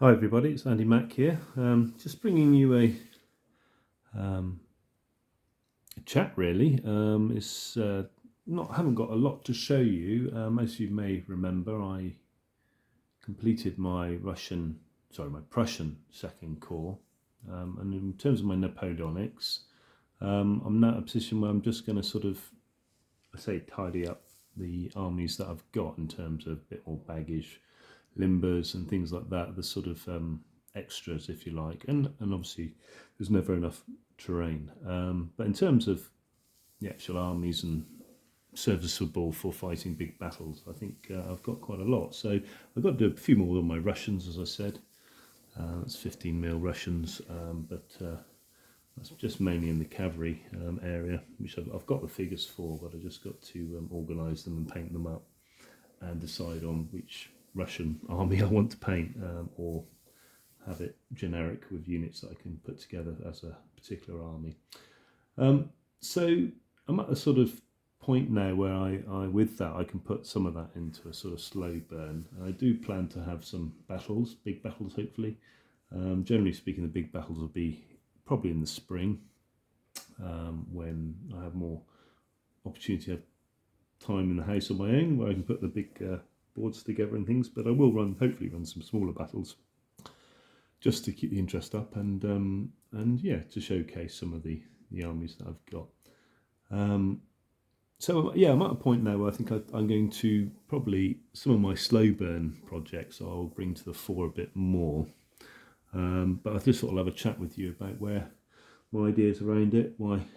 Hi everybody, it's Andy Mack here. Just bringing you a chat really. It's haven't got a lot to show you. As you may remember, I completed my Prussian second corps, and in terms of my Napoleonics, I'm now at a position where I'm just going to tidy up the armies that I've got in terms of a bit more baggage, limbers and things like that, the sort of extras, if you like, and obviously there's never enough terrain. But in terms of the actual armies and serviceable for fighting big battles, I think I've got quite a lot. So I've got to do a few more on my Russians, as I said. That's 15mm Russians, but that's just mainly in the cavalry area, which I've got the figures for, but I just got to organise them and paint them up and decide on which Russian army I want to paint, or have it generic with units that I can put together as a particular army. So I'm at a sort of point now where I can put some of that into a sort of slow burn. And I do plan to have some battles, big battles hopefully. Generally speaking, the big battles will be probably in the spring, when I have more opportunity to have time in the house on my own where I can put the big boards together and things. But I will hopefully run some smaller battles just to keep the interest up and yeah, to showcase some of the armies that I've got. So yeah, I'm at a point now where I think I'm going to probably some of my slow burn projects I'll bring to the fore a bit more. But I just thought I'll have a chat with you about where my ideas around it, why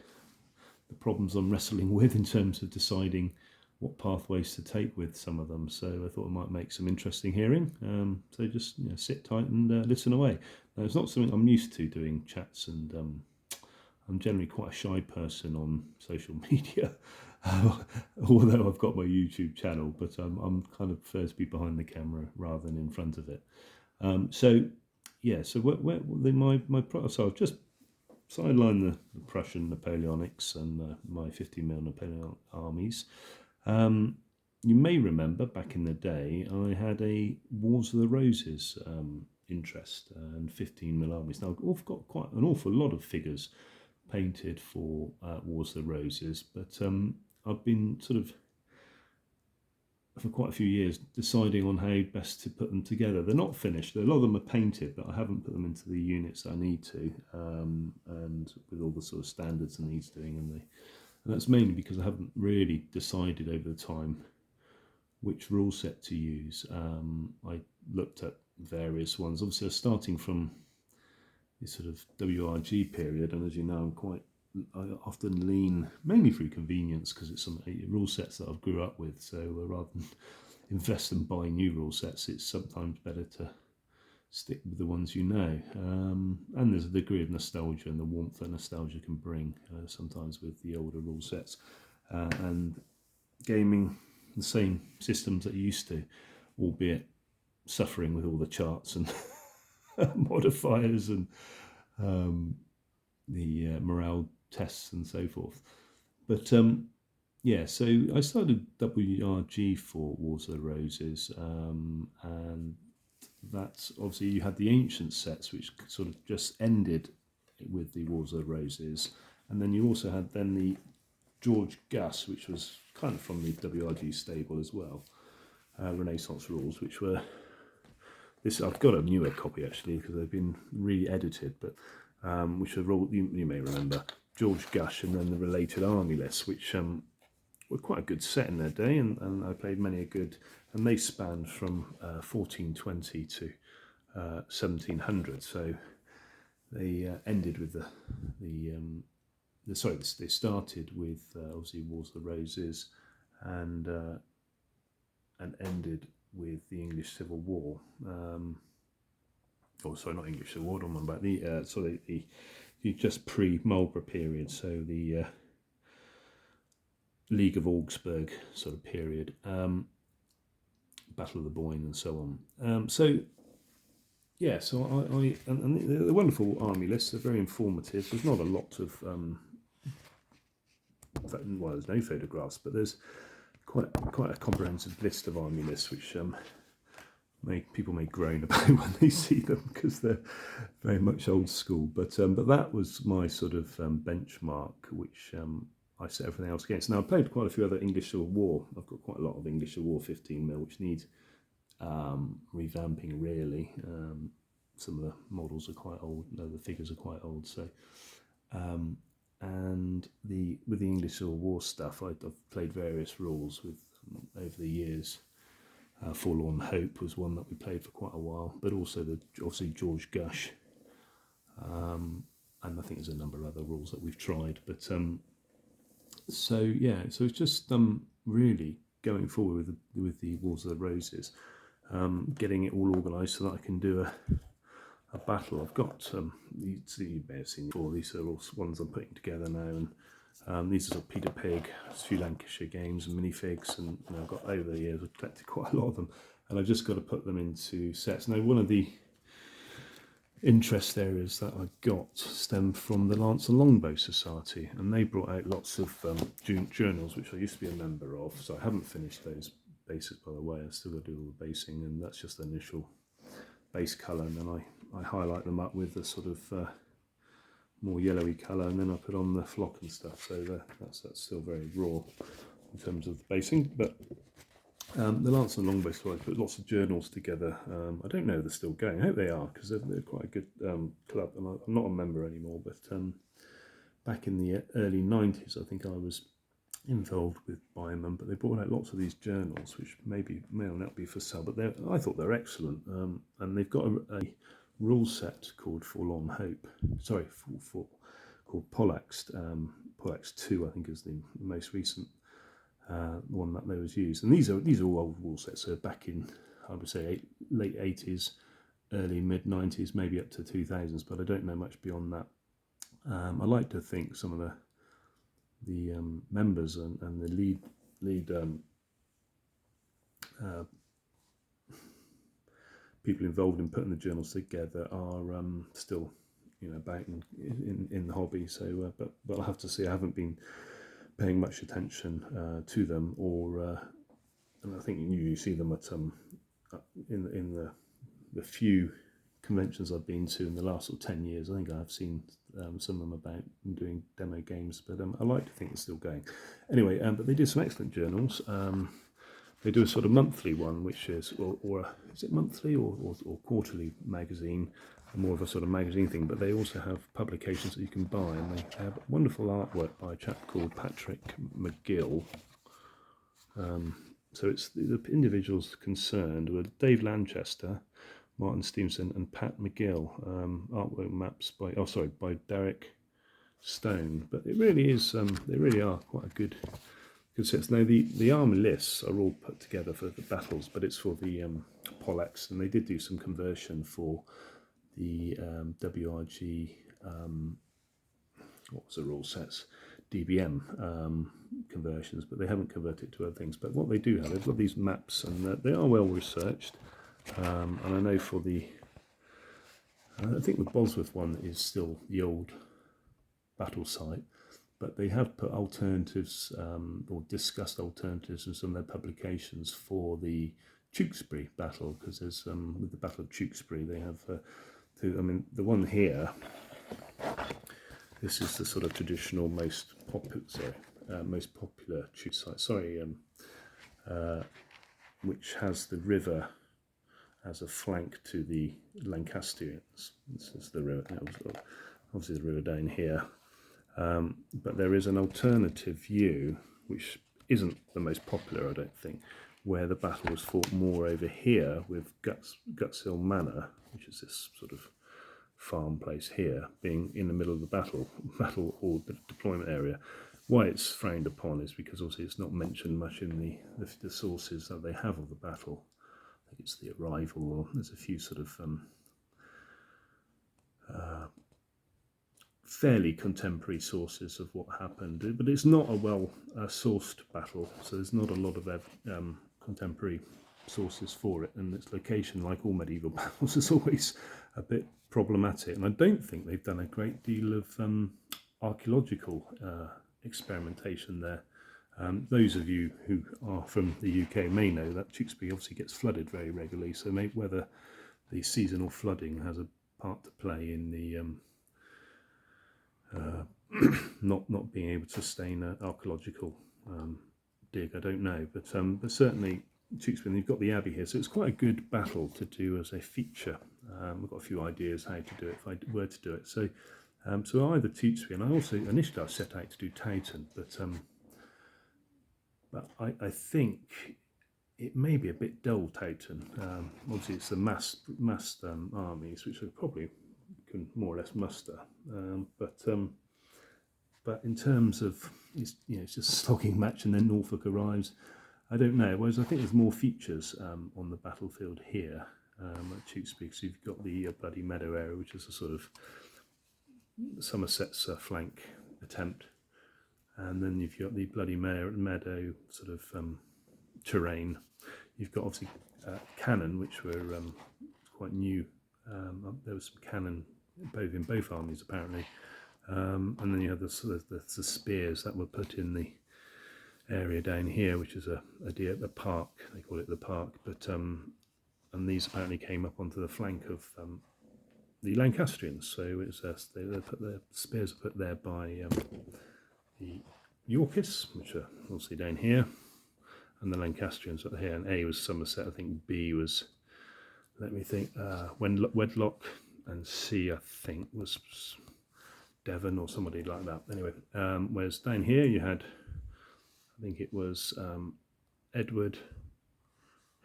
the problems I'm wrestling with in terms of deciding what pathways to take with some of them. So I thought it might make some interesting hearing. So just sit tight and listen away. Now, it's not something I'm used to doing chats, and I'm generally quite a shy person on social media, although I've got my YouTube channel, but I'm kind of prefer to be behind the camera rather than in front of it. So I've just sidelined the Prussian Napoleonics and my 15mm Napoleon armies. You may remember back in the day I had a Wars of the Roses interest and 15mm armies. Now I've got quite an awful lot of figures painted for Wars of the Roses, but I've been sort of for quite a few years deciding on how best to put them together. They're not finished. A lot of them are painted, but I haven't put them into the units that I need to, and with all the sort of standards and needs doing, and that's mainly because I haven't really decided over the time which rule set to use. I looked at various ones. Obviously, I was starting from this sort of WRG period, and as you know, I often lean mainly through convenience because it's some rule sets that I've grew up with. So rather than invest and buy new rule sets, it's sometimes better to stick with the ones you know. And there's a degree of nostalgia and the warmth that nostalgia can bring sometimes with the older rule sets, and gaming the same systems that you used to, albeit suffering with all the charts and modifiers and the morale tests and so forth. But yeah, so I started WRG for Wars of the Roses, and that's obviously you had the ancient sets which sort of just ended with the Wars of the Roses, and then you also had then the George Gus, which was kind of from the WRG stable as well, Renaissance rules, which were this. I've got a newer copy actually because they've been re-edited, but which are all you may remember, George Gush and then the related army lists, which were quite a good set in their day, and I played many a good, and they spanned from 1420 to 1700. So they ended with they started with obviously Wars of the Roses, and ended with the English Civil War. Not English Civil War. I'm about the just pre-Marlborough period. So the League of Augsburg sort of period, Battle of the Boyne, and so on. So they're wonderful army lists. They're very informative. There's not a lot of there's no photographs, but there's quite a comprehensive list of army lists, which people may groan about when they see them because they're very much old school. But that was my sort of benchmark, which I set everything else against. Now, I played quite a few other English Civil War. I've got quite a lot of English Civil War 15mm, which need revamping, really. Some of the models are quite old, the figures are quite old. So, and with the English Civil War stuff, I've played various rules with over the years. Forlorn Hope was one that we played for quite a while, but also obviously George Gush, and I think there's a number of other rules that we've tried. But so it's just really going forward with the Wars of the Roses, getting it all organised so that I can do a battle. I've got you may have seen before. These are all ones I'm putting together now, and these are Peter Pig, a few Lancashire games and minifigs, and I've got over the years I've collected quite a lot of them, and I've just got to put them into sets. Now, one of the interest areas that I got stemmed from the Lance and Longbow Society, and they brought out lots of journals, which I used to be a member of, so I haven't finished those bases, by the way. I still got to do all the basing, and that's just the initial base colour, and then I highlight them up with a sort of more yellowy colour, and then I put on the flock and stuff, so that's still very raw in terms of the basing. But the Lance and Longbow Society put lots of journals together. I don't know if they're still going. I hope they are, because they're quite a good club, and I'm not a member anymore, but back in the early 90s I think I was involved with buying them, but they brought out lots of these journals which may or not be for sale, but I thought they're excellent, and they've got a rule set called Forlorn Hope, called Pollax. Pollax 2 I think is the most recent one that they was used, and these are all old rule sets, so back in, I would say, late 80s, early mid 90s, maybe up to 2000s, but I don't know much beyond that. I like to think some of the members and the lead people involved in putting the journals together are still, about in the hobby. So, but I'll have to say I haven't been paying much attention to them, and I think you see them at in the few conventions I've been to in the last sort of 10 years. I think I've seen some of them about doing demo games, but I like to think they're still going. Anyway, but they do some excellent journals. They do a sort of monthly one, which is, or is it monthly or quarterly magazine, more of a sort of magazine thing, but they also have publications that you can buy, and they have wonderful artwork by a chap called Patrick McGill. So it's the individuals concerned were Dave Lanchester, Martin Stevenson and Pat McGill. Artwork maps by Derek Stone. But it really is, they really are quite a good sets. Now the army lists are all put together for the battles, but it's for the Pollax, and they did do some conversion for the WRG, what was the rule sets? DBM conversions, but they haven't converted to other things. But what they do have, they've got these maps, and they are well researched. And I know for I think the Bosworth one is still the old battle site, but they have put alternatives or discussed alternatives in some of their publications for the Tewkesbury battle, because there's with the Battle of Tewkesbury they have the one here. This is the sort of traditional most popular Tewkesbury site. Which has the river as a flank to the Lancastrians. This is the river. Obviously, the river down here. But there is an alternative view, which isn't the most popular, I don't think, where the battle was fought more over here with Guts Hill Manor, which is this sort of farm place here, being in the middle of the battle or the deployment area. Why it's frowned upon is because obviously it's not mentioned much in the sources that they have of the battle. I think it's the arrival, or there's a few sort of fairly contemporary sources of what happened, but it's not a well sourced battle, so there's not a lot of contemporary sources for it, and its location, like all medieval battles, is always a bit problematic, and I don't think they've done a great deal of archaeological experimentation there Those of you who are from the UK may know that Tewkesbury obviously gets flooded very regularly, so maybe whether the seasonal flooding has a part to play in the not being able to sustain an archaeological dig, I don't know, but certainly Tewkesbury, you've got the Abbey here, so it's quite a good battle to do as a feature. I've got a few ideas how to do it if I were to do it. So either Tewkesbury, and I also initially I set out to do Towton, but I think it may be a bit dull, Towton. Obviously, it's the massed armies, which we probably can more or less muster. But in terms of it's just a slogging match, and then Norfolk arrives. I don't know. Whereas I think there's more features on the battlefield here at Tewkesbury. So you've got the Bloody Meadow area, which is a sort of Somerset's flank attempt. And then you've got the Bloody Meadow sort of terrain. You've got obviously cannon, which were quite new. There was some cannon in both armies apparently, and then you have the sort of the spears that were put in the area down here, which is a park. They call it the park, but and these apparently came up onto the flank of the Lancastrians. So it's they put their spears are put there by the Yorkists, which are obviously down here, and the Lancastrians up here. And A was Somerset, I think. B was, let me think, Wedlock, and C I think was Devon or somebody like that. Anyway, whereas down here you had, I think it was Edward,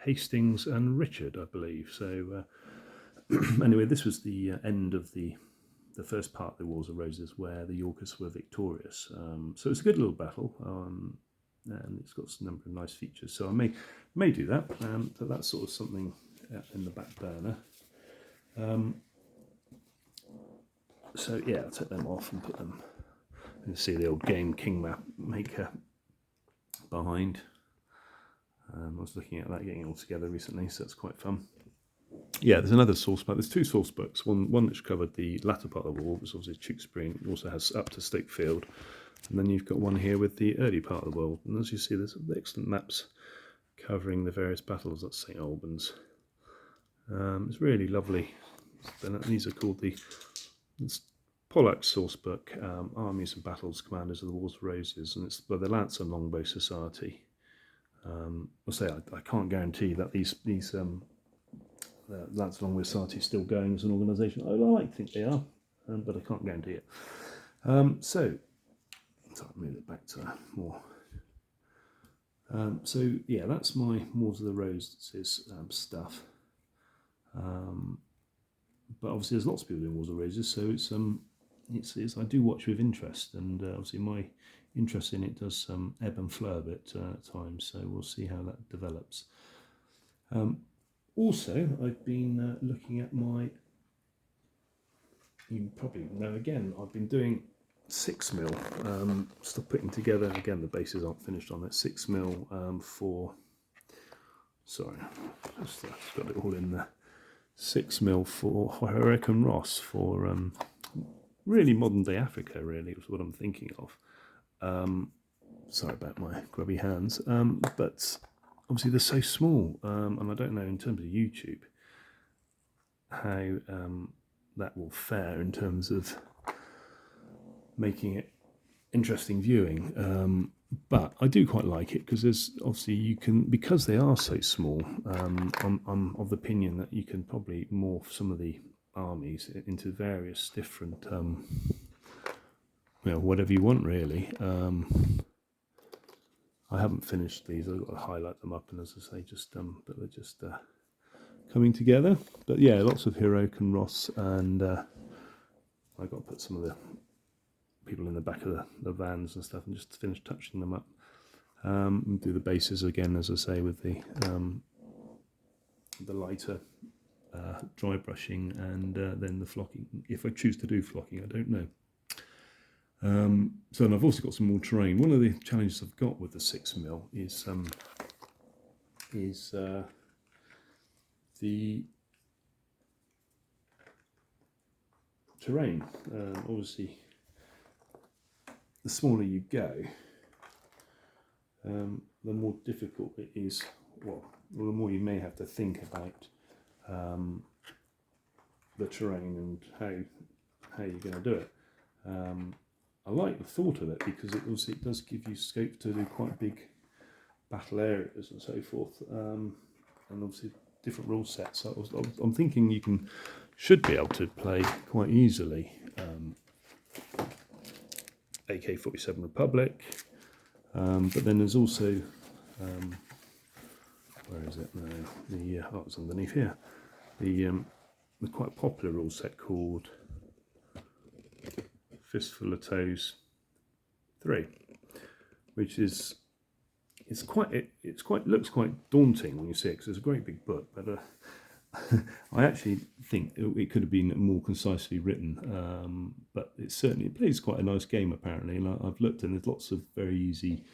Hastings, and Richard, I believe. So anyway, this was the end of the first part of the Wars of Roses, where the Yorkists were victorious. So it's a good little battle, and it's got a number of nice features. So I may do that. So that's sort of something in the back burner. So yeah, I'll take them off and put them. You can see the old Game King map maker behind. I was looking at that, getting it all together recently, so it's quite fun. Yeah, there's another source book. There's two source books. One which covered the latter part of the war, which obviously Tewkesbury, and it also has up to Stakefield. And then you've got one here with the early part of the war. And as you see, there's excellent maps covering the various battles at St Albans. It's really lovely. These are called the Pollack's source book, Armies and Battles, Commanders of the Wars of Roses, and it's by the Lance and Longbow Society. I'll say I can't guarantee that these Lance and Longbow Society is still going as an organisation. I like to think they are, but I can't guarantee it. So I'll move it back to more. So yeah, that's my Wars of the Roses stuff. But obviously, there's lots of people doing Wars of Roses, so it's I do watch with interest, and obviously my interest in it does ebb and flow a bit at times. So we'll see how that develops. Also, I've been looking at you probably know again, I've been doing 6mm, still putting together, again the bases aren't finished on it, 6mm for, sorry, just got it all in there, 6mm for Hurricane Ross, for really modern day Africa, really, is what I'm thinking of. Sorry about my grubby hands, but obviously they're so small, and I don't know in terms of YouTube how that will fare in terms of making it interesting viewing. But I do quite like it because there's obviously because they are so small. I'm of the opinion that you can probably morph some of the armies into various different, whatever you want really. I haven't finished these. I've got to highlight them up, and as I say, but they're just coming together. But yeah, lots of Heroic and Ross, and I've got to put some of the people in the back of the vans and stuff, and just finish touching them up. And do the bases again, as I say, with the lighter dry brushing, and then the flocking. If I choose to do flocking, I don't know. So, and I've also got some more terrain. One of the challenges I've got with the 6mm is the terrain. Obviously, the smaller you go, the more difficult it is, well, the more you may have to think about the terrain and how you're going to do it. I like the thought of it because it does give you scope to do quite big battle areas and so forth, and obviously different rule sets. So I'm thinking you should be able to play quite easily AK-47 Republic, but then there's also where is it now? It's underneath here. The quite popular rule set called Fistful of Toes 3, which is looks quite daunting when you see it because it's a great big book, but I actually think it could have been more concisely written, but it plays quite a nice game apparently, and I've looked and there's lots of very easy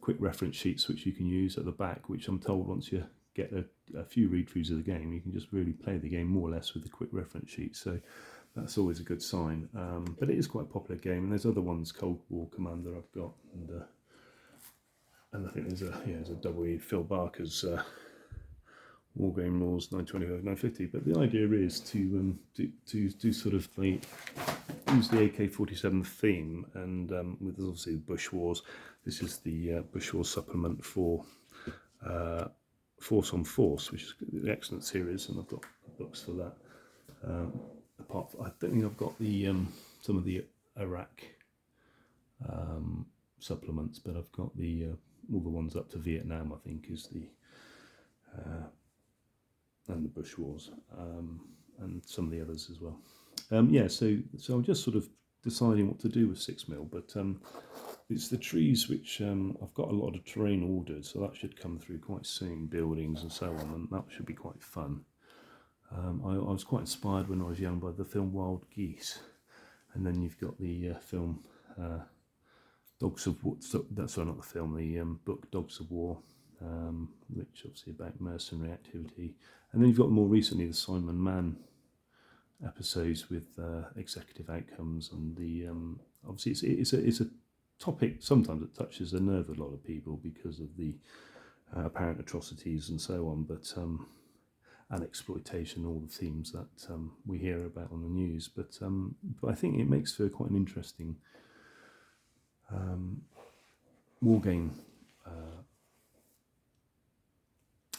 quick reference sheets which you can use at the back, which I'm told once you get a few read-throughs of the game you can just really play the game more or less with the quick reference sheet, so that's always a good sign. But it is quite a popular game, and there's other ones, Cold War Commander I've got, and I think there's a W. Phil Barker's War Game Rules 925, 950. But the idea is to do sort of use the AK-47 theme, and with obviously the Bush Wars. This is the Bush Wars supplement for Force on Force, which is an excellent series, and I've got books for that. Apart from, I don't think I've got the some of the Iraq supplements, but I've got the all the ones up to Vietnam, I think, is the and the Bush Wars, and some of the others as well. So I'm just sort of deciding what to do with 6mm, but it's the trees which I've got a lot of terrain ordered, so that should come through quite soon, buildings and so on, and that should be quite fun. I was quite inspired when I was young by the film Wild Geese, and then you've got the film Dogs of War. That's not the film, the book Dogs of War, which obviously about mercenary activity, and then you've got more recently the Simon Mann episodes with executive outcomes, and the obviously it's a topic sometimes that touches the nerve of a lot of people because of the apparent atrocities and so on, but and exploitation, all the themes that we hear about on the news. But I think it makes for quite an interesting war game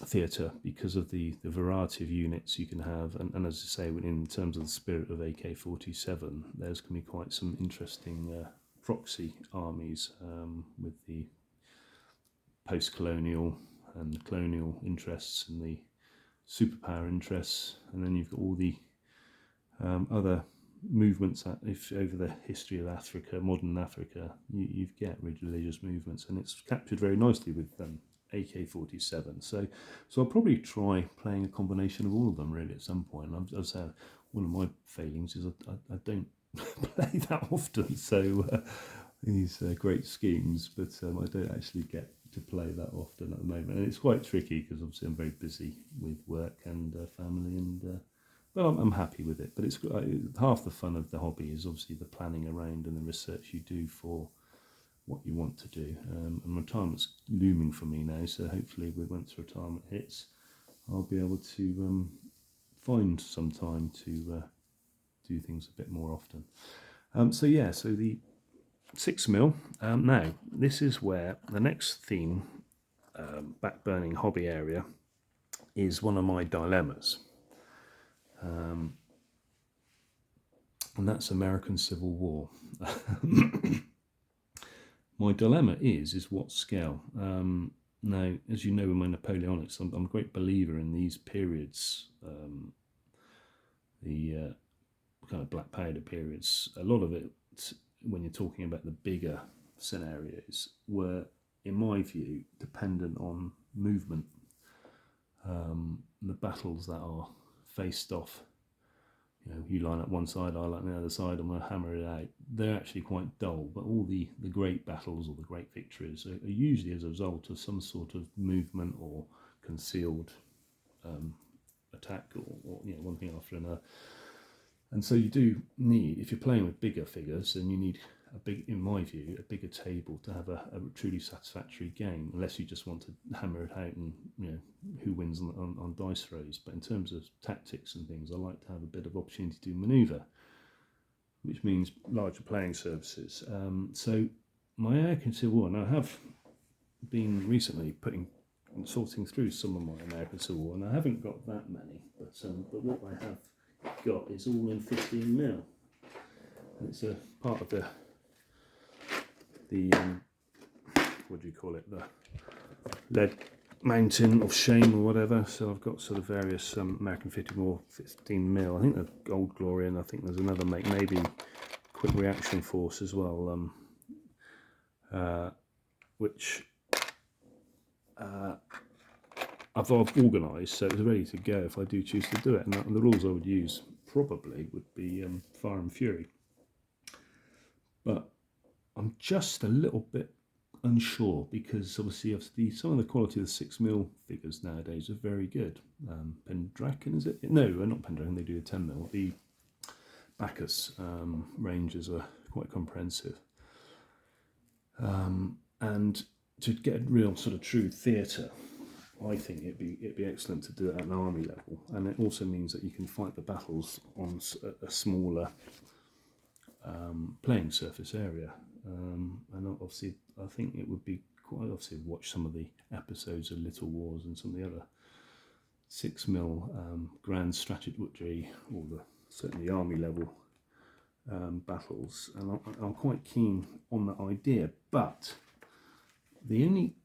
theatre because of the variety of units you can have, and as I say, in terms of the spirit of AK-47, there's going to be quite some interesting proxy armies with the post-colonial and colonial interests and the superpower interests, and then you've got all the other movements over the history of Africa, modern Africa. You get religious movements, and it's captured very nicely with AK-47. So I'll probably try playing a combination of all of them really at some point. As one of my failings is I don't play that often. So these great schemes, but I don't actually get to play that often at the moment, and it's quite tricky because obviously I'm very busy with work and family, and but I'm happy with it. But it's half the fun of the hobby is obviously the planning around and the research you do for what you want to do. And retirement's looming for me now, so hopefully once retirement hits, I'll be able to find some time to do things a bit more often. So the 6mm. Now, this is where the next theme, backburning hobby area, is one of my dilemmas. And that's American Civil War. My dilemma is what scale? Now, as you know, in my Napoleonics, I'm a great believer in these periods, the kind of black powder periods. A lot of it, when you're talking about the bigger scenarios, were, in my view, dependent on movement. The battles that are faced off, you line up one side, I line the other side, I'm going to hammer it out. They're actually quite dull, but all the great battles or the great victories are usually as a result of some sort of movement or concealed attack, or one thing after another. And so you do need, if you're playing with bigger figures, then you need in my view, a bigger table to have a truly satisfactory game, unless you just want to hammer it out and who wins on dice throws. But in terms of tactics and things, I like to have a bit of opportunity to manoeuvre, which means larger playing surfaces. So my American Civil War, and I have been recently sorting through some of my American Civil War, and I haven't got that many, but what I have got is all in 15mm. It's a part of the what do you call it, the lead mountain of shame or whatever. So I've got sort of various American 15mm. I think the Old Glory, and I think there's another make, maybe Quick Reaction Force as well, which I've organised so it's ready to go if I do choose to do it. And the rules I would use probably would be Fire and Fury. But I'm just a little bit unsure, because obviously some of the quality of the 6mm figures nowadays are very good. Pendragon, is it? No, not Pendragon, they do the 10mm. The Bacchus ranges are quite comprehensive. And to get a real sort of true theatre, I think it'd be excellent to do it at an army level, and it also means that you can fight the battles on a smaller playing surface area. And obviously, I think it would be quite obviously watch some of the episodes of Little Wars and some of the other 6mm grand strategy, or certainly army level battles, and I'm quite keen on that idea. But the only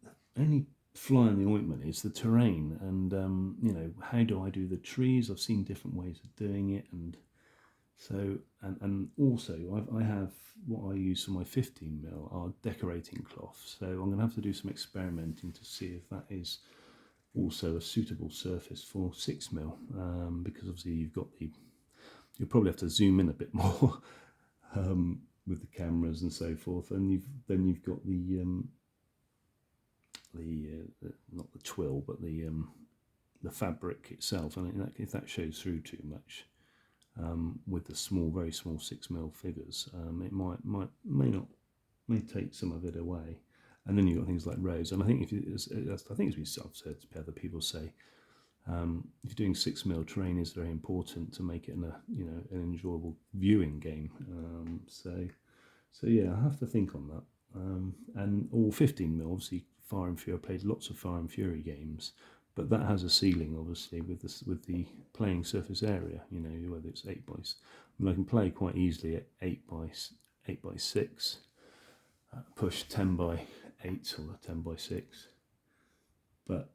fly in the ointment is the terrain, and how do I do the trees? I've seen different ways of doing it, and so and also I have what I use for my 15mm are decorating cloth. So I'm going to have to do some experimenting to see if that is also a suitable surface for 6mm, because obviously you'll probably have to zoom in a bit more with the cameras and so forth, and then you've got the not the twill, but the fabric itself. And if that shows through too much with the very small 6mm figures, it may take some of it away. And then you've got things like rows. And I think as we said to other people say, if you're doing 6mm, terrain is very important to make it an enjoyable viewing game. So yeah, I have to think on that. And all 15mm, obviously, Fire and Fury. I played lots of Fire and Fury games, but that has a ceiling, obviously, with the playing surface area. Whether it's 8x, I can play quite easily at 8x6, push 10x8 or 10x6, but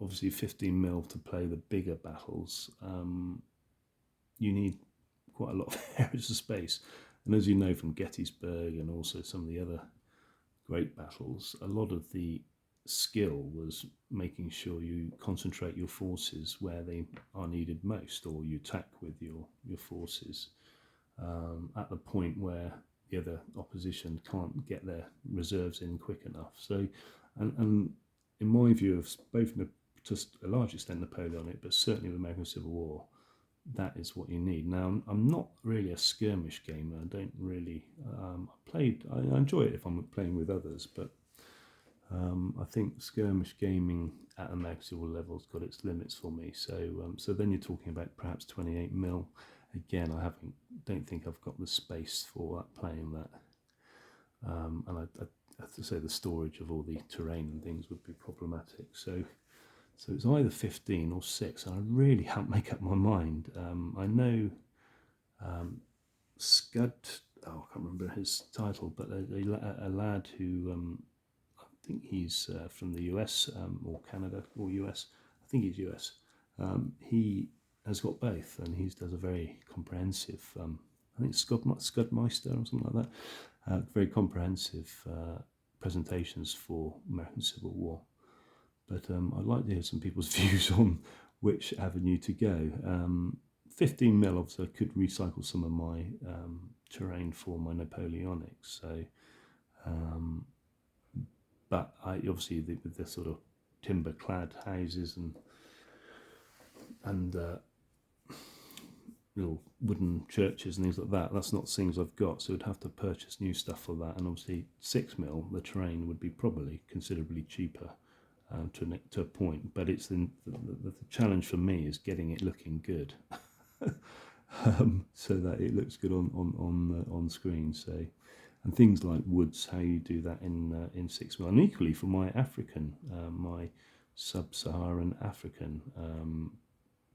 obviously 15mm to play the bigger battles, you need quite a lot of areas of space. And as you know from Gettysburg and also some of the other great battles, a lot of the skill was making sure you concentrate your forces where they are needed most, or you attack with your forces at the point where the other opposition can't get their reserves in quick enough. So, and in my view of both, to a large extent, Napoleonic, but certainly the American Civil War, that is what you need. Now, I'm not really a skirmish gamer. I don't really. I enjoy it if I'm playing with others, but I think skirmish gaming at American Civil War level has got its limits for me. So then you're talking about perhaps 28mm. Again, I don't think I've got the space for playing that. And I have to say the storage of all the terrain and things would be problematic. So it's either 15 or 6, and I really can't make up my mind. I know Scud, I can't remember his title, but a lad who, I think he's from the US or Canada or US, I think he's US, he has got both, and he does a very comprehensive, I think Scudmeister or something like that, very comprehensive presentations for American Civil War. But I'd like to hear some people's views on which avenue to go. 15mm, obviously, I could recycle some of my terrain for my Napoleonics. So, but I obviously with the sort of timber-clad houses and little wooden churches and things like that. That's not things I've got, so I'd have to purchase new stuff for that. And obviously 6mm, the terrain would be probably considerably cheaper to a point, but it's the challenge for me is getting it looking good. So that it looks good on screen. So, and things like woods, how you do that in 6mm, and equally for my African, my sub-Saharan African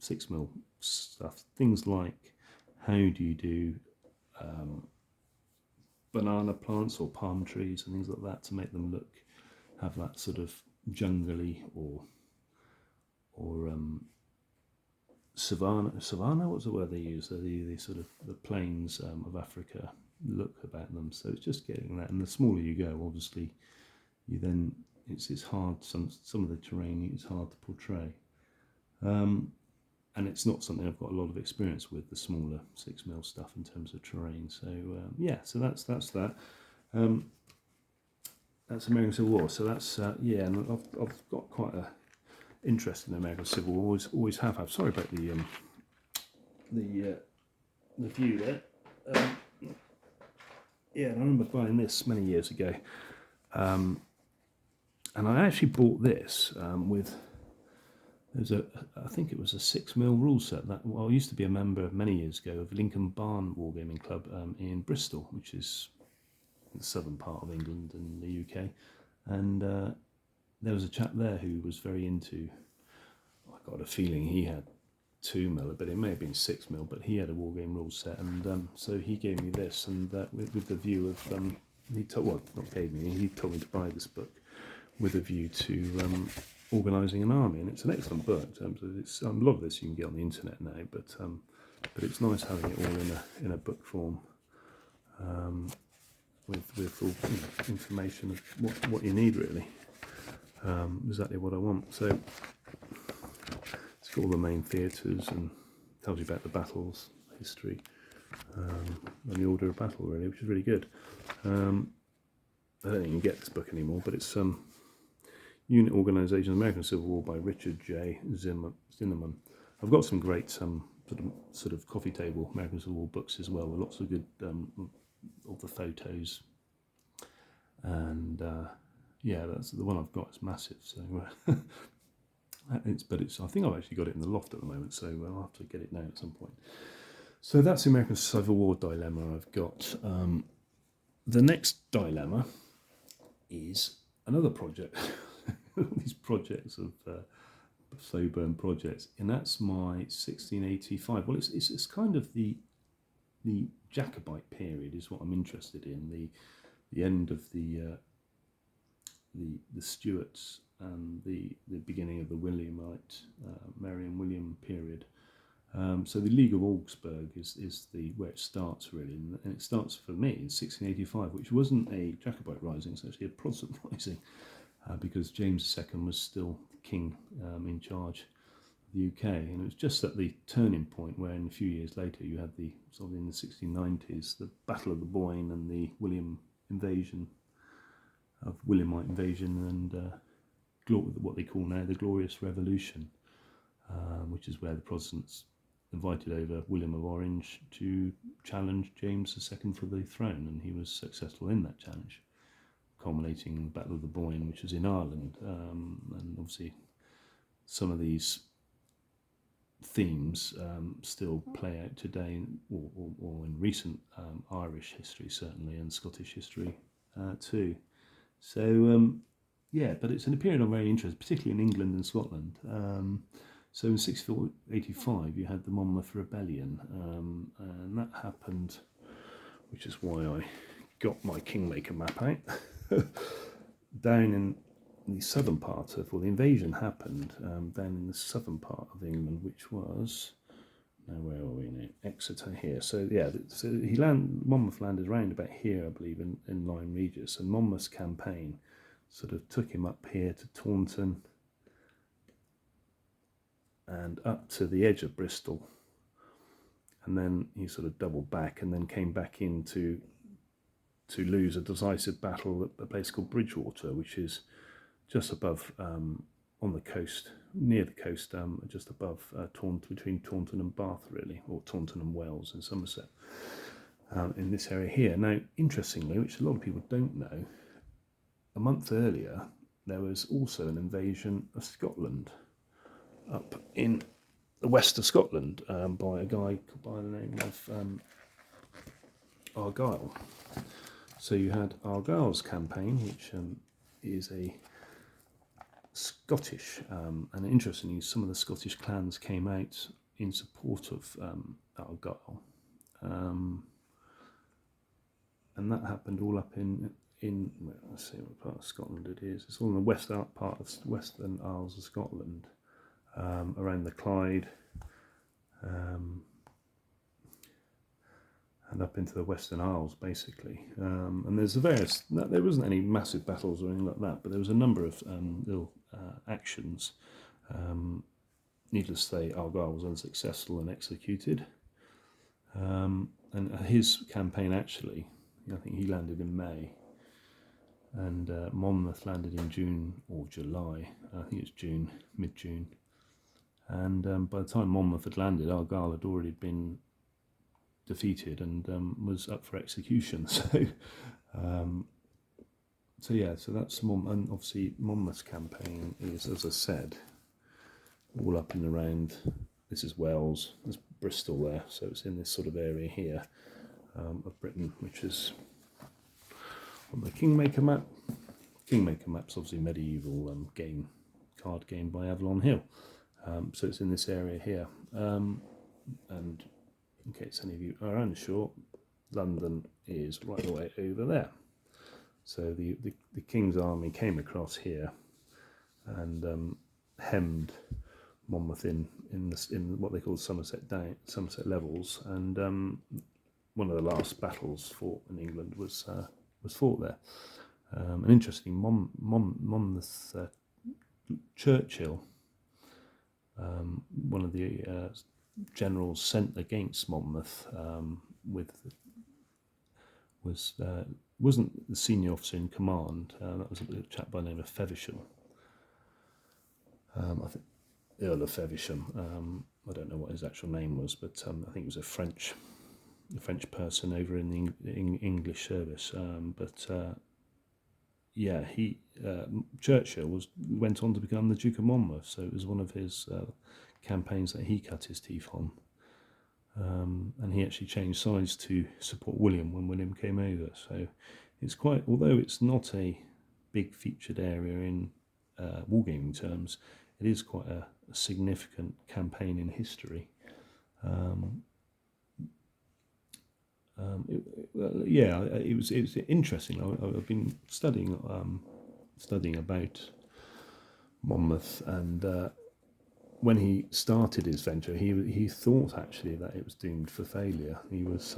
6mm stuff. Things like how do you do banana plants or palm trees and things like that to make them have that sort of jungly or savannah, what's the word they use? The sort of the plains of Africa look about them. So it's just getting that, and the smaller you go, obviously, you then it's hard. Some of the terrain is hard to portray, and it's not something I've got a lot of experience with, the smaller 6mm stuff in terms of terrain. So yeah, so that's that. That's American Civil War. So that's yeah, and I've got quite a interest in the American Civil War. Always have had. Sorry about the view there. Yeah, and I remember buying this many years ago, and I actually bought this with. I think it was a 6mm rule set. I used to be a member many years ago of Lincoln Barn Wargaming Club in Bristol, which is the southern part of England and the UK, and there was a chap there who was very into. I got a feeling he had 2mm, but it may have been 6mm. But he had a wargame rule set, and so he gave me this, and with the view of he told me to buy this book with a view to organising an army, and it's an excellent book in terms of it's a lot of this you can get on the internet now, but it's nice having it all in a book form, with all information of what you need really, exactly what I want. So it's got all the main theatres and tells you about the battles, history, and the order of battle really, which is really good. I don't think you can get this book anymore, but it's Unit Organisation, American Civil War by Richard J. Zinnemann. I've got some great sort of coffee table American Civil War books as well, with lots of good of the photos, and yeah, that's the one I've got. It's massive, so it's I think I've actually got it in the loft at the moment, so I'll have to get it now at some point. So that's the American Civil War dilemma I've got. The next dilemma is another project. These projects of slow burn projects, and that's my 1685. Well, it's kind of the Jacobite period is what I'm interested in. The end of the Stuarts and the beginning of the Williamite, Mary and William period. So the League of Augsburg is where it starts really, and it starts for me in 1685, which wasn't a Jacobite rising, it's actually a Protestant rising, because James II was still king in charge of the UK, and it was just at the turning point where, in a few years later, you had the sort of in the 1690s, the Battle of the Boyne and the Williamite invasion, and what they call now the Glorious Revolution, which is where the Protestants invited over William of Orange to challenge James II for the throne, and he was successful in that challenge, culminating in the Battle of the Boyne, which was in Ireland. And obviously some of these themes still play out today, or in recent Irish history certainly, and Scottish history too. So yeah, but it's in a period I'm very interested, particularly in England and Scotland. So in 1685 you had the Monmouth Rebellion, and that happened, which is why I got my Kingmaker map out. Down in the southern part of, well, the invasion happened down in the southern part of England, which was, now where are we now? Exeter here. So yeah, so Monmouth landed around about here, I believe, in Lyme Regis, and Monmouth's campaign sort of took him up here to Taunton and up to the edge of Bristol, and then he sort of doubled back and then came back in to lose a decisive battle at a place called Bridgewater, which is just above on the coast near the coast, just above Taunton, between Taunton and Bath, really, or Taunton and Wells in Somerset, in this area here. Now, interestingly, which a lot of people don't know, a month earlier, there was also an invasion of Scotland up in the west of Scotland by a guy by the name of Argyle. So you had Argyle's campaign, which is a Scottish, and interestingly, some of the Scottish clans came out in support of Argyle, and that happened all up in let's see what part of Scotland it is. It's all in the western Isles of Scotland, around the Clyde, and up into the Western Isles, basically. And there's there wasn't any massive battles or anything like that, but there was a number of little actions. Needless to say, Argyle was unsuccessful and executed. And his campaign, actually, I think he landed in May, and Monmouth landed in June or July. I think it's June, mid-June. And by the time Monmouth had landed, Argyle had already been defeated and was up for execution. So that's and obviously Monmouth's campaign is, as I said, all up and around. This is Wales, there's Bristol there, so it's in this sort of area here of Britain, which is on the Kingmaker map. Kingmaker map's obviously medieval card game by Avalon Hill. So it's in this area here. And in case any of you are unsure, London is right the way over there. So the King's army came across here and hemmed Monmouth in what they call Somerset levels, and one of the last battles fought in England was fought there. And interesting, Monmouth Churchill, one of the generals sent against Monmouth wasn't the senior officer in command. That was a chap by the name of Feversham. I think Earl of Feversham. I don't know what his actual name was, but I think he was a French person over in the English service. Churchill went on to become the Duke of Monmouth, so it was one of his campaigns that he cut his teeth on. And he actually changed sides to support William when William came over. So it's quite, although it's not a big featured area in wargaming terms, it is quite a significant campaign in history. It was interesting. I've been studying about Monmouth, and when he started his venture, he thought actually that it was doomed for failure. He was,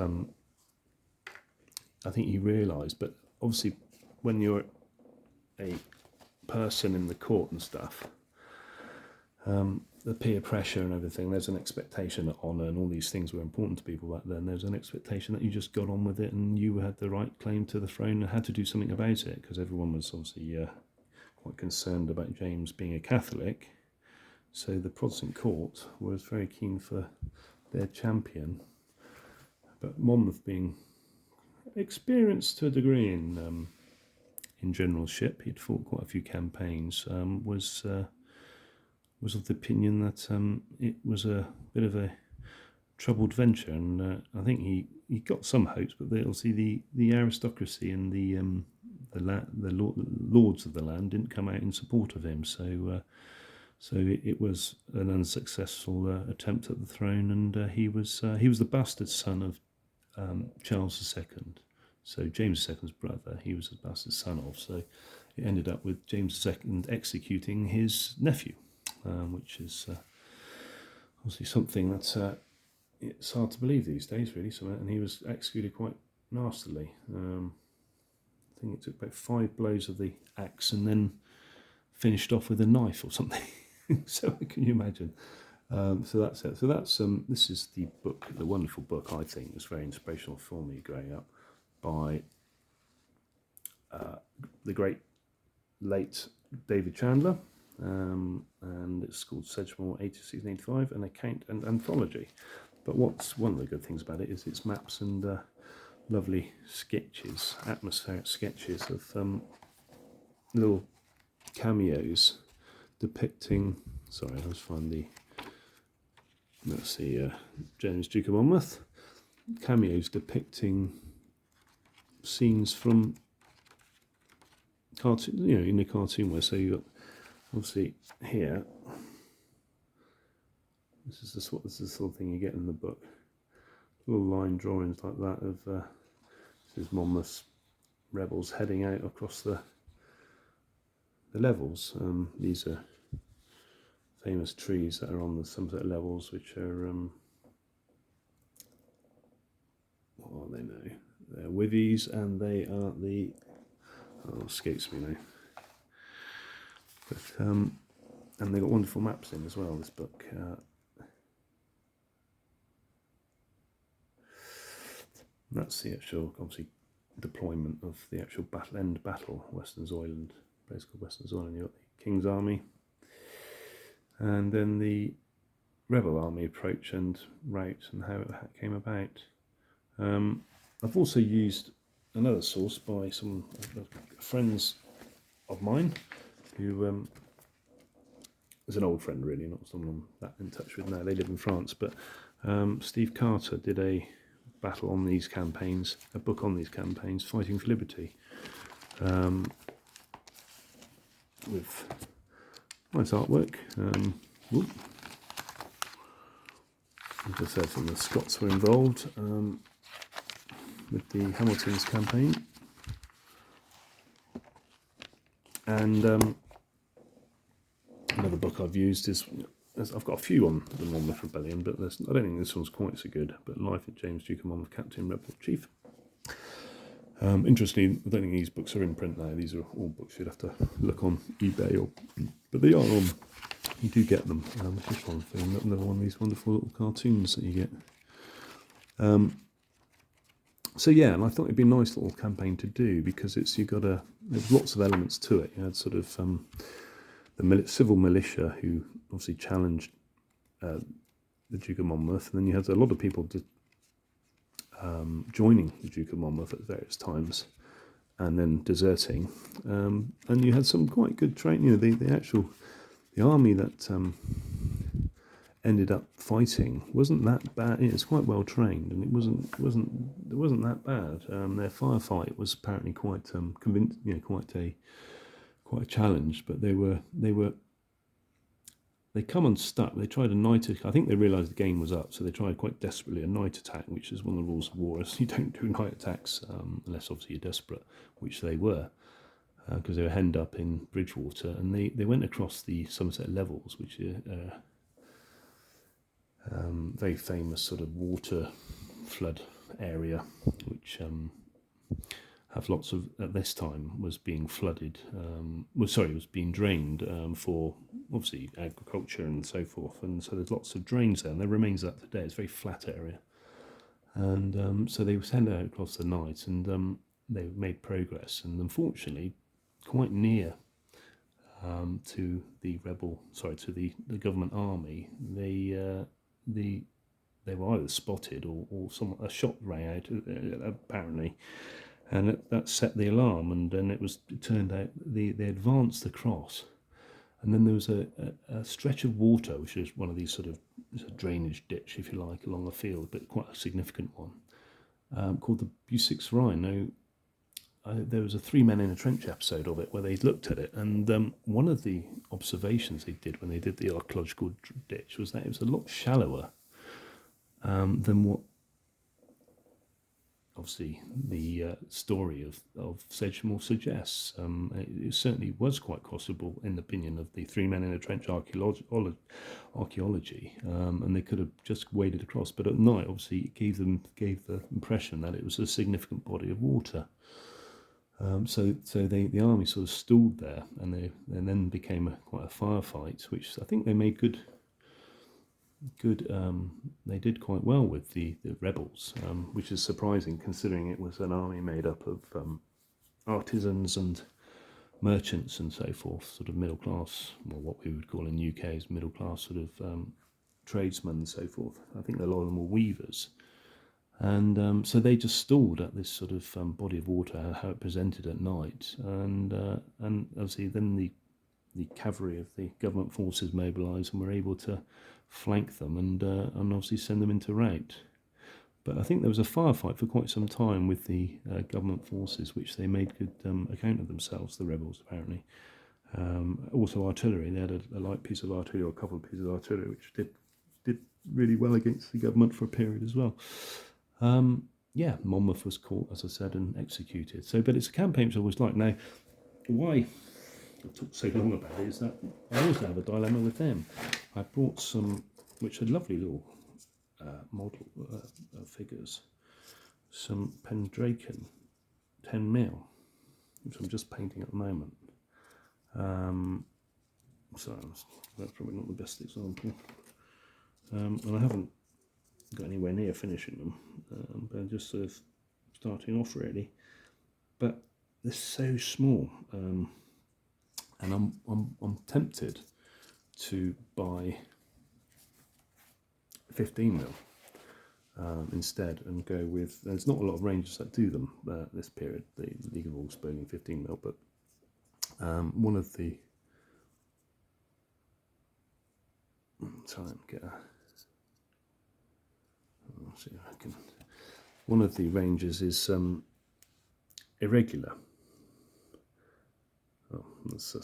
I think he realised, but obviously when you're a person in the court and stuff, the peer pressure and everything, there's an expectation that honour and all these things were important to people back then. There's an expectation that you just got on with it and you had the right claim to the throne and had to do something about it, because everyone was obviously quite concerned about James being a Catholic. So the Protestant court was very keen for their champion. But Monmouth, being experienced to a degree in generalship, he'd fought quite a few campaigns, was of the opinion that it was a bit of a troubled venture, and I think he got some hopes, but obviously the aristocracy and the lords of the land didn't come out in support of him, so it was an unsuccessful attempt at the throne, and he was the bastard son of Charles II. So James II's brother, he was the bastard son of. So it ended up with James II executing his nephew, which is obviously something that's it's hard to believe these days, really. So, and he was executed quite nastily. I think it took about 5 blows of the axe and then finished off with a knife or something. So can you imagine? So that's it. So that's this is the book, the wonderful book, I think, was very inspirational for me growing up, by the great late David Chandler, and it's called Sedgemoor 86-85, an account and anthology. But what's one of the good things about it is its maps and lovely sketches, atmospheric sketches of little cameos depicting. Sorry, let's find the. Let's see, James Duke of Monmouth. Cameos depicting scenes from cartoon, in the cartoon way. So you got obviously here. This is the sort of thing you get in the book. Little line drawings like that of this is Monmouth's rebels heading out across the levels. These are famous trees that are on the Somerset levels, which are what are they now? They're withies, and they are the escapes me now. But and they got wonderful maps in as well. This book. That's the actual, obviously, deployment of the actual end battle, Western Zoyland, a place called Western Zoyland. You've got the King's Army, and then the Rebel Army approach and route and how it came about. I've also used another source by some friends of mine who is an old friend, really, not someone I'm that in touch with now. They live in France, but Steve Carter did a battle on these campaigns, a book on these campaigns, Fighting for Liberty, with nice artwork. As I said, some of the Scots were involved with the Hamilton's campaign, and another book I've used is. I've got a few on the Monmouth Rebellion, but I don't think this one's quite so good. But Life of James Duke of Monmouth, Captain, Rebel Chief. Interestingly, I don't think these books are in print now. These are all books you'd have to look on eBay, but they are on. You do get them. Just one thing, another one of these wonderful little cartoons that you get. So yeah, and I thought it'd be a nice little campaign to do because there's lots of elements to it. You had sort of the civil militia who obviously challenged the Duke of Monmouth, and then you had a lot of people joining the Duke of Monmouth at various times, and then deserting. And you had some quite good training. The army that ended up fighting wasn't that bad. It was quite well trained, and it wasn't that bad. Their firefight was apparently quite quite a challenge, but they come unstuck. They tried a night attack. I think they realised the game was up, so they tried quite desperately a night attack, which is one of the rules of war. You don't do night attacks unless obviously you're desperate, which they were, because they were henned up in Bridgewater, and they went across the Somerset levels, which are very famous sort of water flood area, which have lots of, at this time, was being flooded, was being drained for, obviously, agriculture and so forth, and so there's lots of drains there, and there remains that today. It's a very flat area, and so they were sent out across the night, and they made progress, and unfortunately, quite near to the government army, they were either spotted or a shot rang out, apparently. And that set the alarm, and then it turned out they advanced across, and then there was a stretch of water, which is one of these sort of drainage ditch, if you like, along the field, but quite a significant one, called the Busix Rhine. Now, there was a 3 Men in a Trench episode of it where they looked at it, and one of the observations they did when they did the archaeological ditch was that it was a lot shallower than what obviously the story of Sedgemoor suggests. It certainly was quite crossable in the opinion of the 3 Men in a Trench archaeology, and they could have just waded across, but at night obviously it gave the impression that it was a significant body of water. So the army sort of stalled there, and then became quite a firefight, which I think they made good. They did quite well with the rebels, which is surprising considering it was an army made up of artisans and merchants and so forth, sort of middle class, or what we would call in the UK as middle class sort of tradesmen and so forth. I think a lot of them were weavers. And so they just stalled at this sort of body of water, how it presented at night. And obviously then the cavalry of the government forces mobilised and were able to flank them and obviously send them into rout. But I think there was a firefight for quite some time with the government forces, which they made good account of themselves, the rebels apparently. Also artillery, they had a light piece of artillery, or a couple of pieces of artillery, which did really well against the government for a period as well. Monmouth was caught, as I said, and executed. So, but it's a campaign which I always like. Now, why I talked so long about it is that I also have a dilemma with them. I brought some, which are lovely little model figures, some Pendraken 10mm, which I'm just painting at the moment. So that's probably not the best example. And I haven't got anywhere near finishing them, but I'm just sort of starting off really. But they're so small, and I'm tempted to buy 15mm instead and go with. There's not a lot of ranges that do them this period. The League of Augsburg in 15mm, but one of the try and get a. See if I can. One of the ranges is irregular. Oh, that's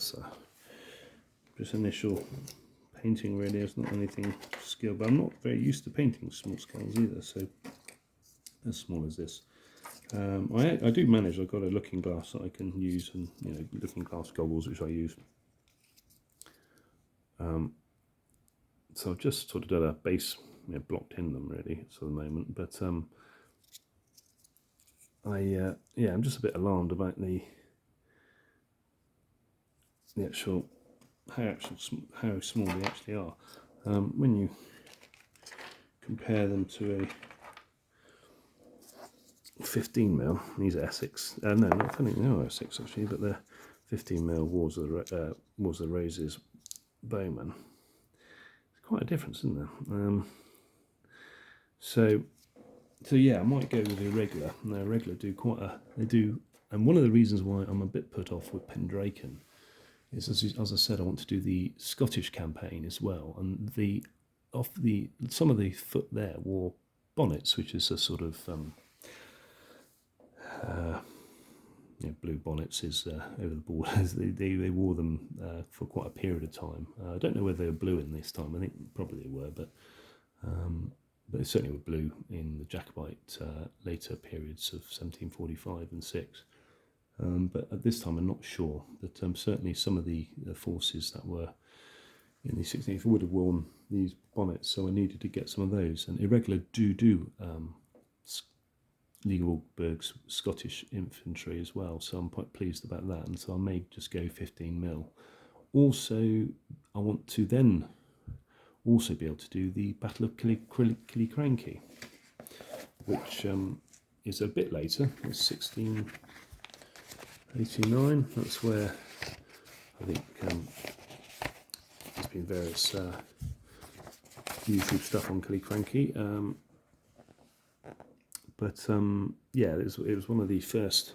just initial painting really. It's not anything skill, but I'm not very used to painting small scales either. So as small as this, I do manage. I've got a looking glass that I can use, and looking glass goggles which I use. So I've just sort of done a base. Blocked in them really for the moment, but I'm just a bit alarmed about the actual how small they actually are when you compare them to a 15mm. These are Essex. No, not funny. No, Essex actually, but they're 15mm Wars of the Roses Bowman. It's quite a difference, isn't there? So yeah, I might go with the irregular. Now, irregular do they do, and one of the reasons why I'm a bit put off with Pendraken is, as I said, I want to do the Scottish campaign as well, and some of the foot there wore bonnets, which is a sort of blue bonnets is over the borders. They wore them for quite a period of time. I don't know whether they were blue in this time. I think probably they were, but they certainly were blue in the Jacobite later periods of 1745 and 6. But at this time, I'm not sure. But certainly some of the forces that were in the 16th would have worn these bonnets, so I needed to get some of those. And irregular do League of Augsburg's Scottish infantry as well, so I'm quite pleased about that. And so I may just go 15mm. Also, I want to then also be able to do the Battle of Killiecrankie, which is a bit later. It's 1689. That's where I think there's been various YouTube stuff on Killiecrankie. But it was one of the first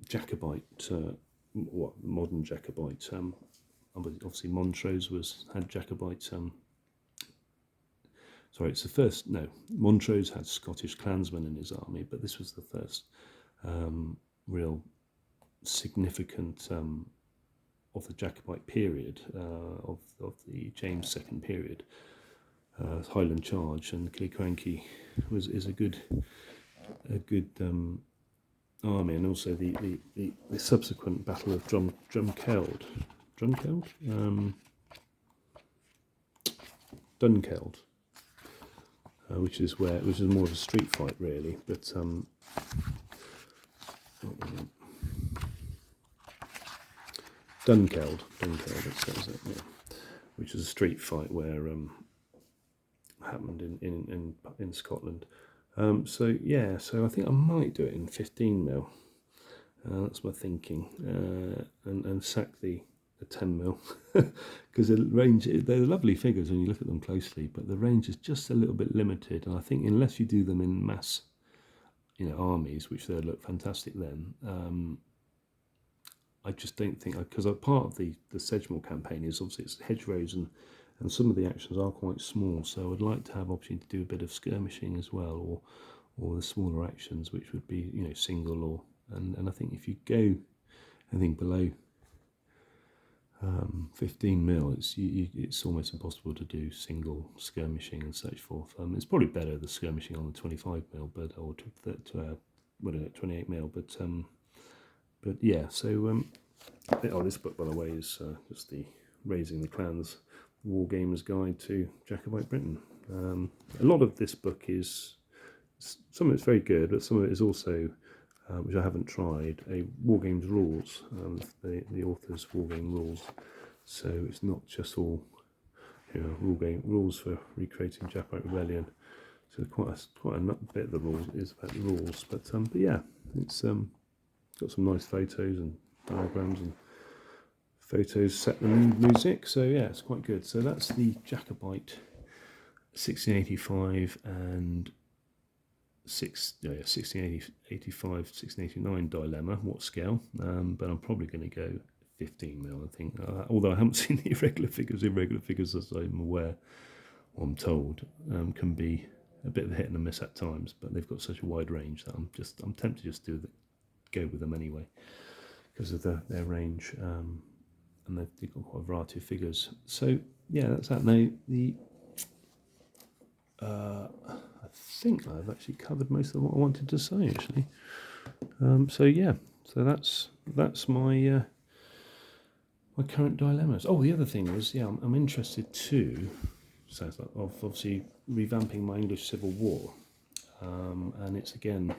Jacobite, modern Jacobite. Obviously, Montrose had Jacobite. It's the first. No, Montrose had Scottish clansmen in his army, but this was the first real significant of the Jacobite period, of the James II period. Highland Charge, and Killiecrankie is a good army, and also the subsequent Battle of Dunkeld, which is more of a street fight really, but Dunkeld, it says it, yeah, which is a street fight where happened in Scotland. So I think I might do it in 15mm. That's my thinking, and sack the 10mm because the range, they're lovely figures when you look at them closely, but the range is just a little bit limited, and I think unless you do them in mass, armies, which they'd look fantastic then, I just don't think, because part of the Sedgemoor campaign is obviously it's hedgerows, and some of the actions are quite small, so I'd like to have opportunity to do a bit of skirmishing as well, or the smaller actions, which would be single, or and I think if you go anything below 15mm, it's almost impossible to do single skirmishing and such forth. It's probably better the skirmishing on the 25mm, but or to 28mm, but yeah. So this book, by the way, is just the Raising the Clans War Gamers Guide to Jacobite Britain. A lot of this book is, some of it's very good, but some of it is also, which I haven't tried, a War Games rules, the author's War Game rules. So it's not just all, rules for recreating Jacobite Rebellion. So quite a bit of the rules is about the rules, but yeah, it's got some nice photos and diagrams and photos set the music. So yeah, it's quite good. So that's the Jacobite 1685 and 1685, 1689 dilemma. What scale? But I'm probably going to go 15mm, I think. Although I haven't seen the irregular figures, as I'm aware, or I'm told, can be a bit of a hit and a miss at times. But they've got such a wide range that I'm tempted just to go with them anyway, because of their range, and they've got quite a variety of figures. So yeah, that's that. Now I think I've actually covered most of what I wanted to say, actually. So yeah, so that's my my current dilemmas. Oh, the other thing was, yeah, I'm interested too. Sounds like of obviously revamping my English Civil War, and it's again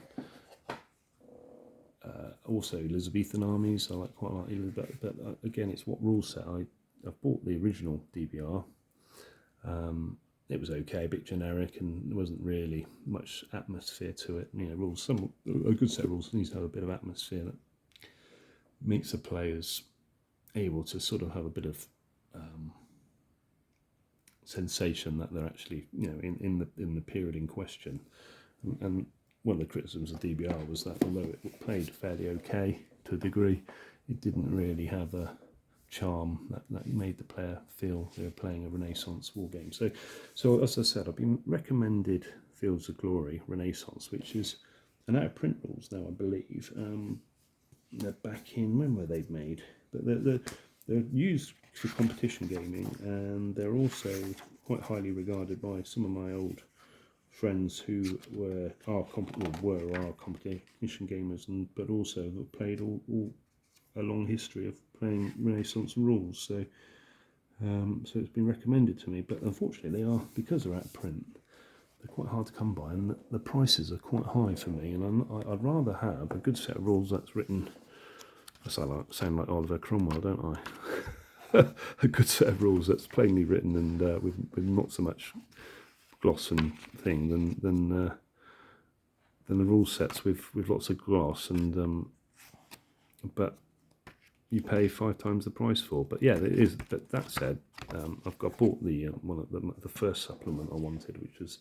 also Elizabethan armies. I quite like Elizabeth, but again, it's what rule set. I've bought the original DBR. It was okay, a bit generic, and there wasn't really much atmosphere to it. Rules, a good set of rules needs to have a bit of atmosphere that makes the players able to sort of have a bit of sensation that they're actually, in the period in question. And one of the criticisms of DBR was that although it played fairly okay to a degree, it didn't really have a charm that made the player feel they were playing a Renaissance war game. So as I said, I've been recommended Fields of Glory Renaissance, which is an out of print rules now, I believe. They're back in, when were they made? But they're used for competition gaming, and they're also quite highly regarded by some of my old friends who were our competition gamers, but also have played all a long history of playing Renaissance rules. So so it's been recommended to me, but unfortunately because they're out of print, they're quite hard to come by, and the prices are quite high for me, and I'd rather have a good set of rules that's written, I sound like Oliver Cromwell, don't I? A good set of rules that's plainly written and with not so much gloss and thing than the rule sets with lots of gloss, and but you pay 5 times the price for. But yeah, it is. But that said, I've bought the one of the first supplement I wanted, which was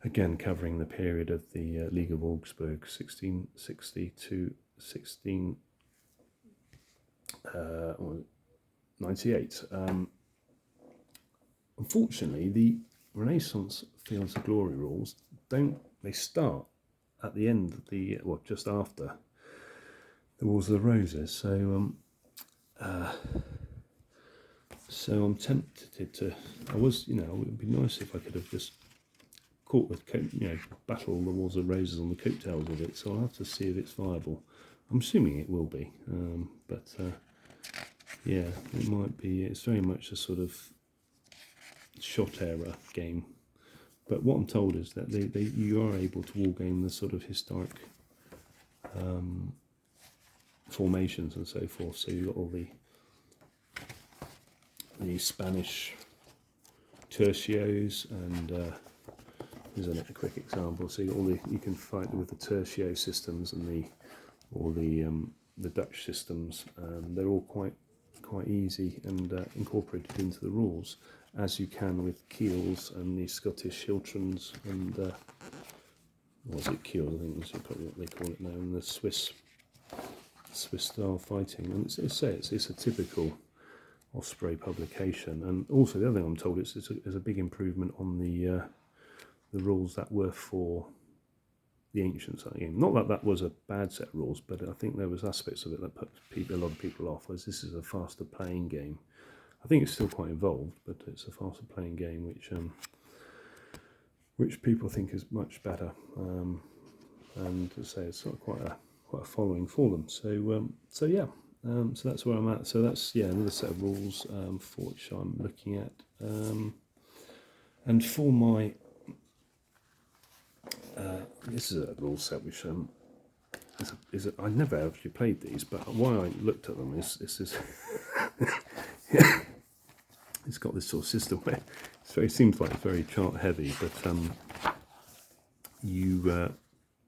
again covering the period of the League of Augsburg, 1660 to 1698. Unfortunately, the Renaissance Fields of Glory rules they start at the end of just after the Wars of the Roses. So so I'm tempted to. It would be nice if I could have just caught battle the Wars of the Roses on the coattails of it. So I'll have to see if it's viable. I'm assuming it will be, but yeah, it might be. It's very much a sort of shot era game. But what I'm told is that you are able to wargame the sort of historic formations and so forth. So you've got all the Spanish tercios, and here's a quick example. So you can fight with the tercio systems and or the Dutch systems. They're all quite easy and incorporated into the rules, as you can with Keels and the Scottish Hiltrons and was it Keels? I think that's probably what they call it now, and the Swiss style fighting. And it's a typical Osprey publication. And also the other thing I'm told is it's a big improvement on the rules that were for the ancient side game. Not that was a bad set of rules, but I think there was aspects of it that put a lot of people off, as this is a faster playing game. I think it's still quite involved, but it's a faster playing game which people think is much better, and to say it's got quite a following for them. So yeah, so that's where I'm at. So that's another set of rules for which I'm looking at, and for my this is a rule set which I never actually played these, but why I looked at them is it's got this sort of system where it seems like it's very chart heavy, but you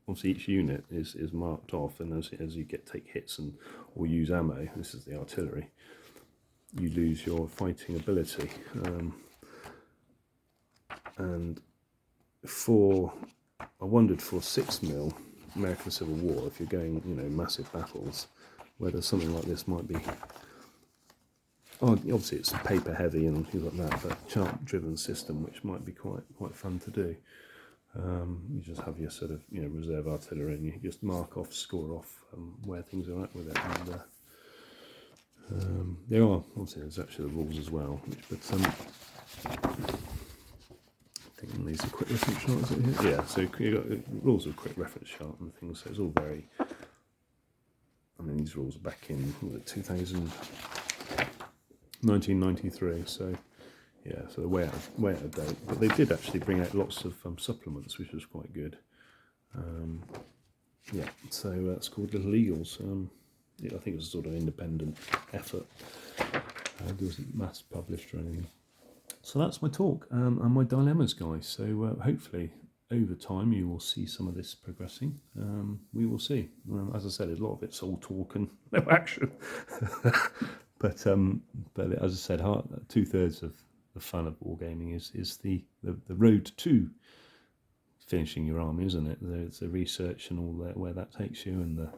obviously each unit is marked off, and as you take hits or use ammo, this is the artillery, you lose your fighting ability, and I wondered for 6mm American Civil War, if you're going massive battles, whether something like this might be. Oh, obviously it's paper heavy and things like that, but chart-driven system, which might be quite fun to do. You just have your sort of reserve artillery, and you just mark off, score off where things are at with it. And there are obviously there's actually the rules as well, but I think these are quick reference charts. Yeah, so you got rules of quick reference chart and things. So it's all very. I mean, these rules are back in 1993, so yeah, so they're way out of date. But they did actually bring out lots of supplements, which was quite good. Yeah, so it's called Little Eagles. I think it was a sort of independent effort. It wasn't mass published or anything. So that's my talk and my dilemmas, guys. So hopefully over time you will see some of this progressing. We will see. As I said, a lot of it's all talk and no action. But as I said, 2/3 of the fun of wargaming is the road to finishing your army, isn't it? It's the research and all that, where that takes you, and the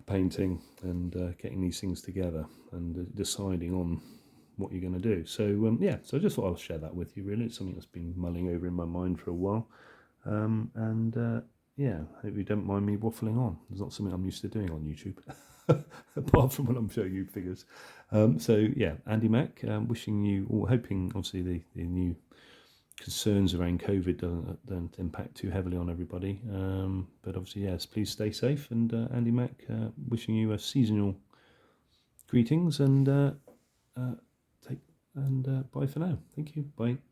painting and getting these things together and deciding on what you're going to do. So so I just thought I'll share that with you. Really, it's something that's been mulling over in my mind for a while, hope you don't mind me waffling on. It's not something I'm used to doing on YouTube. Apart from when I'm showing you figures. Andy Mack, wishing you all, hoping obviously the new concerns around COVID don't impact too heavily on everybody. But obviously, yes, please stay safe. And Andy Mack, wishing you a seasonal greetings and bye for now. Thank you. Bye.